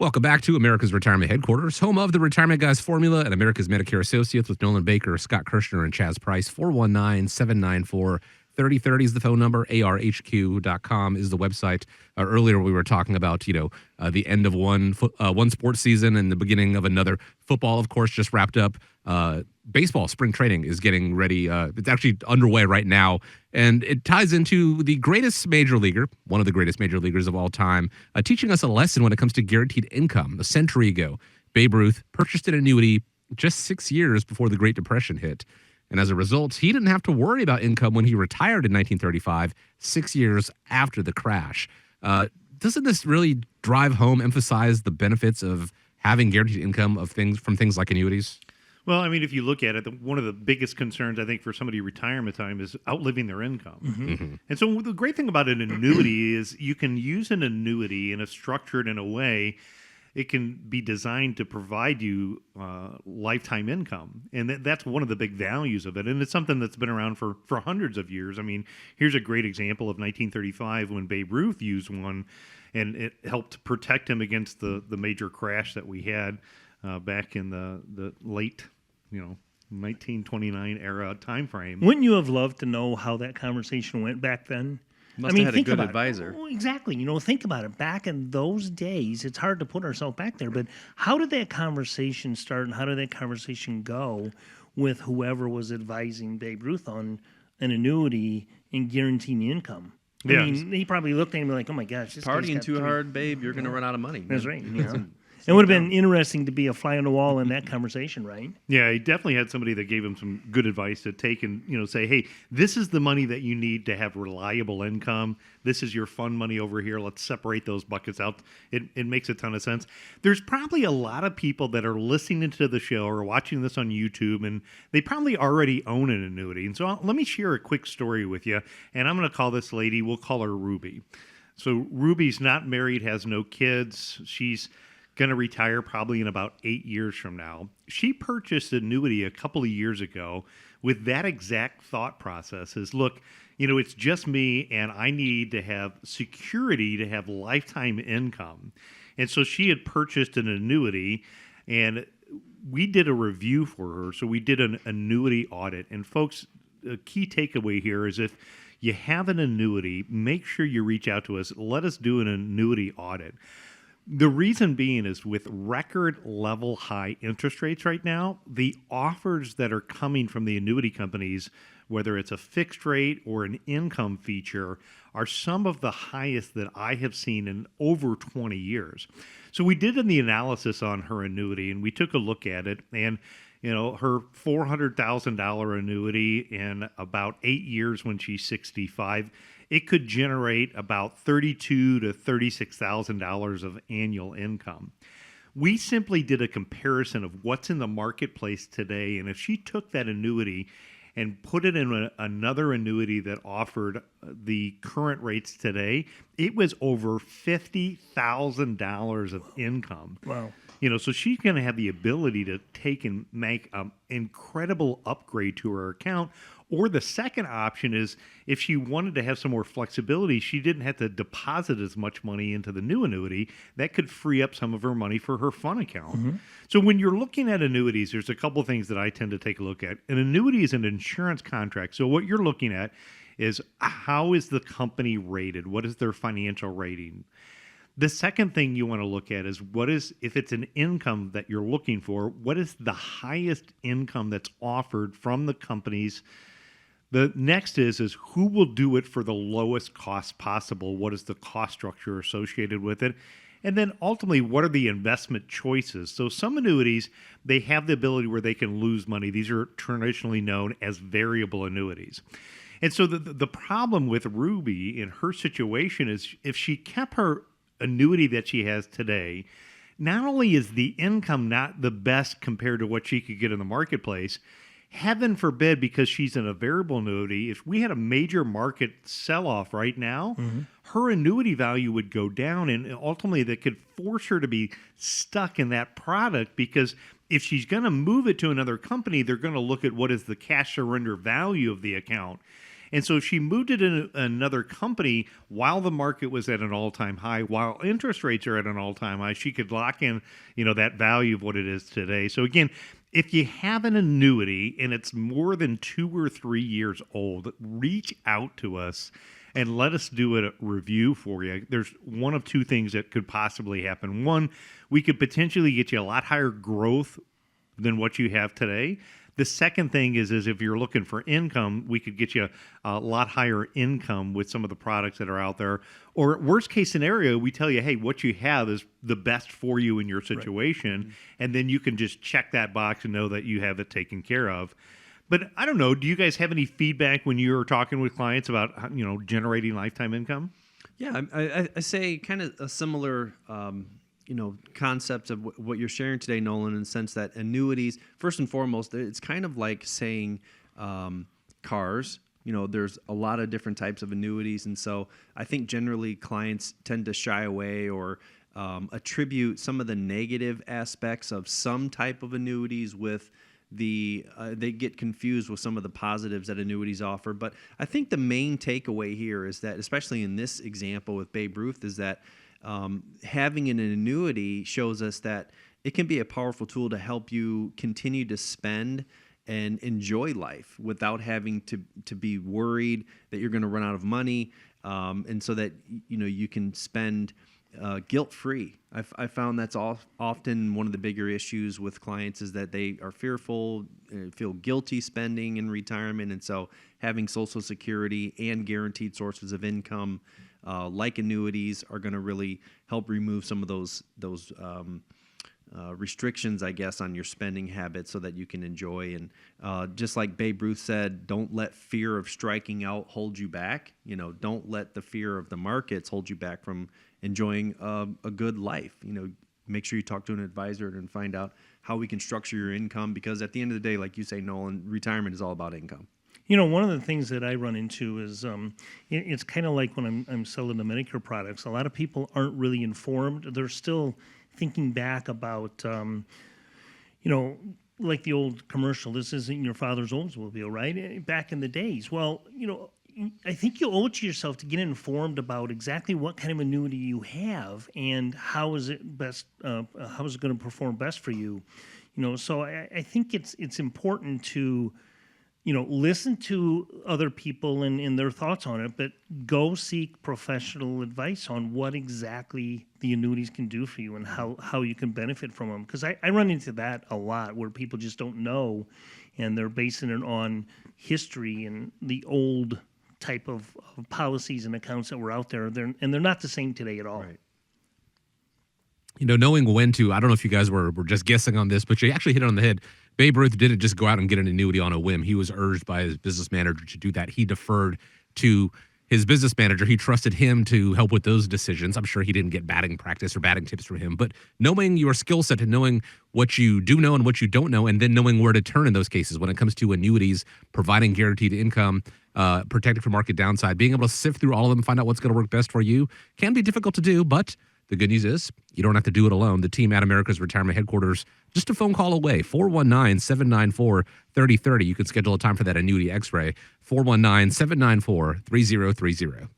Welcome back to America's Retirement Headquarters, home of the Retirement Guys Formula and America's Medicare Associates with Nolan Baker, Scott Kerschner, and Chaz Price. 419-794-3030 is the phone number. arhq.com is the website. Earlier we were talking about, the end of one sports season and the beginning of another. Football, of course, just wrapped up. Baseball spring training is getting ready. It's actually underway right now, and it ties into the greatest major leaguer, one of the greatest major leaguers of all time, teaching us a lesson when it comes to guaranteed income. A century ago, Babe Ruth purchased an annuity just 6 years before the Great Depression hit. And as a result, he didn't have to worry about income when he retired in 1935, 6 years after the crash. Doesn't this really drive home, emphasize the benefits of having guaranteed income of things like annuities? Well, I mean, if you look at it, one of the biggest concerns, I think, for somebody retirement time is outliving their income. Mm-hmm. And so the great thing about an annuity is you can use an annuity and it's structured in a way it can be designed to provide you lifetime income. And that's one of the big values of it. And it's something that's been around for hundreds of years. I mean, here's a great example of 1935 when Babe Ruth used one, and it helped protect him against the major crash that we had back in the late, 1929 era time frame. Wouldn't you have loved to know how that conversation went back then? Must have had a good advisor. Exactly. Think about it. Back in those days, it's hard to put ourselves back there, but how did that conversation start and how did that conversation go with whoever was advising Babe Ruth on an annuity and guaranteeing income? I mean, he probably looked at me like, oh my gosh, this guy's Partying got too hard, babe, you're going to run out of money. That's right. It would have been interesting to be a fly on the wall in that conversation, right? Yeah, he definitely had somebody that gave him some good advice to take and, say, hey, this is the money that you need to have reliable income. This is your fun money over here. Let's separate those buckets out. It makes a ton of sense. There's probably a lot of people that are listening to the show or watching this on YouTube, and they probably already own an annuity. And so let me share a quick story with you, and I'm going to call this lady, we'll call her Ruby. So Ruby's not married, has no kids. She's going to retire probably in about 8 years from now. She purchased an annuity a couple of years ago with that exact thought process is, look, it's just me and I need to have security to have lifetime income. And so she had purchased an annuity and we did a review for her. So we did an annuity audit. And folks, a key takeaway here is if you have an annuity, make sure you reach out to us. Let us do an annuity audit. The reason being is with record level high interest rates right now, the offers that are coming from the annuity companies, whether it's a fixed rate or an income feature, are some of the highest that I have seen in over 20 years. So we did the analysis on her annuity and we took a look at it, and her $400,000 annuity in about 8 years when she's 65, it could generate about $32,000 to $36,000 of annual income. We simply did a comparison of what's in the marketplace today, and if she took that annuity and put it in another annuity that offered the current rates today, it was over $50,000 of income. Wow. So she's going to have the ability to take and make an incredible upgrade to her account. Or the second option is if she wanted to have some more flexibility, she didn't have to deposit as much money into the new annuity. That could free up some of her money for her fund account. Mm-hmm. So when you're looking at annuities, there's a couple of things that I tend to take a look at. An annuity is an insurance contract. So what you're looking at is how is the company rated? What is their financial rating? The second thing you want to look at is if it's an income that you're looking for, what is the highest income that's offered from the companies? The next is who will do it for the lowest cost possible? What is the cost structure associated with it? And then ultimately, what are the investment choices? So some annuities, they have the ability where they can lose money. These are traditionally known as variable annuities. And so the problem with Ruby in her situation is if she kept her annuity that she has today, not only is the income not the best compared to what she could get in the marketplace, heaven forbid, because she's in a variable annuity, if we had a major market sell-off right now, her annuity value would go down, and ultimately that could force her to be stuck in that product, because if she's going to move it to another company, they're going to look at what is the cash surrender value of the account. And so she moved it in another company while the market was at an all-time high, while interest rates are at an all-time high. She could lock in, that value of what it is today. So again, if you have an annuity and it's more than 2 or 3 years old, reach out to us and let us do a review for you. There's one of two things that could possibly happen. One, we could potentially get you a lot higher growth than what you have today. The second thing is if you're looking for income, we could get you a lot higher income with some of the products that are out there. Or worst case scenario, we tell you, hey, what you have is the best for you in your situation. Right. And then you can just check that box and know that you have it taken care of. But I don't know, do you guys have any feedback when you're talking with clients about, generating lifetime income? Yeah, I say kind of a similar concepts of what you're sharing today, Nolan, in the sense that annuities, first and foremost, it's kind of like saying cars. There's a lot of different types of annuities. And so I think generally clients tend to shy away or attribute some of the negative aspects of some type of annuities with they get confused with some of the positives that annuities offer. But I think the main takeaway here is that, especially in this example with Babe Ruth, is that having an annuity shows us that it can be a powerful tool to help you continue to spend and enjoy life without having to be worried that you're going to run out of money, and so that you can spend guilt-free. I found that's often one of the bigger issues with clients is that they are fearful, feel guilty spending in retirement, and so having Social Security and guaranteed sources of income like annuities are going to really help remove some of those restrictions, I guess, on your spending habits so that you can enjoy. And just like Babe Ruth said, don't let fear of striking out hold you back. Don't let the fear of the markets hold you back from enjoying a good life. Make sure you talk to an advisor and find out how we can structure your income, because at the end of the day, like you say, Nolan, retirement is all about income. One of the things that I run into is it's kind of like when I'm selling the Medicare products. A lot of people aren't really informed. They're still thinking back about, like the old commercial, this isn't your father's Oldsmobile, right? Back in the days. Well, I think you owe it to yourself to get informed about exactly what kind of annuity you have and how is it best, how is it going to perform best for you. So I think it's important to listen to other people and their thoughts on it, but go seek professional advice on what exactly the annuities can do for you and how you can benefit from them. Because I run into that a lot where people just don't know, and they're basing it on history and the old type of policies and accounts that were out there. They're not the same today at all. Right. Knowing when to, I don't know if you guys were just guessing on this, but you actually hit it on the head. Babe Ruth didn't just go out and get an annuity on a whim. He was urged by his business manager to do that. He deferred to his business manager. He trusted him to help with those decisions. I'm sure he didn't get batting practice or batting tips from him, but knowing your skill set and knowing what you do know and what you don't know, and then knowing where to turn in those cases when it comes to annuities, providing guaranteed income, protected from market downside, being able to sift through all of them, find out what's going to work best for you can be difficult to do, but the good news is you don't have to do it alone. The team at America's Retirement Headquarters, just a phone call away, 419-794-3030. You can schedule a time for that annuity x-ray, 419-794-3030.